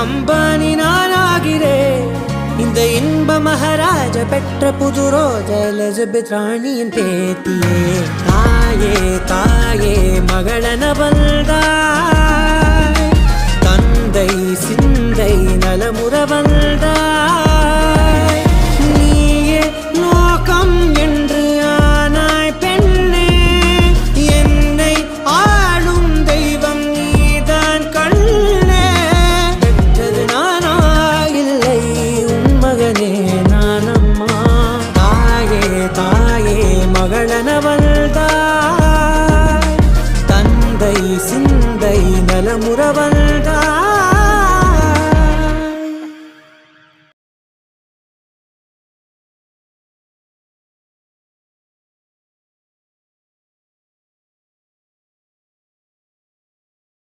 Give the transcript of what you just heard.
அம்பானி நானாகிறேன். இந்த இன்ப மகாராஜ பெற்ற புது ரோஜ எலிசபெத் ராணியின் பேத்தியே. தாயே தாயே மகளன வந்தாய், தந்தை சிந்தை நலமுற வந்தாய். நீயே லோகம் என்று ஆனாய் பெண்ணே, என்னை ஆளும் தெய்வம் நீதான் கண்ணே. பெற்றது நானா இல்லை உன் மகனே நானம்மா. தாயே தாயே மகளன வந்தாய், தந்தை சிந்தை நலமுற வந்தாய்.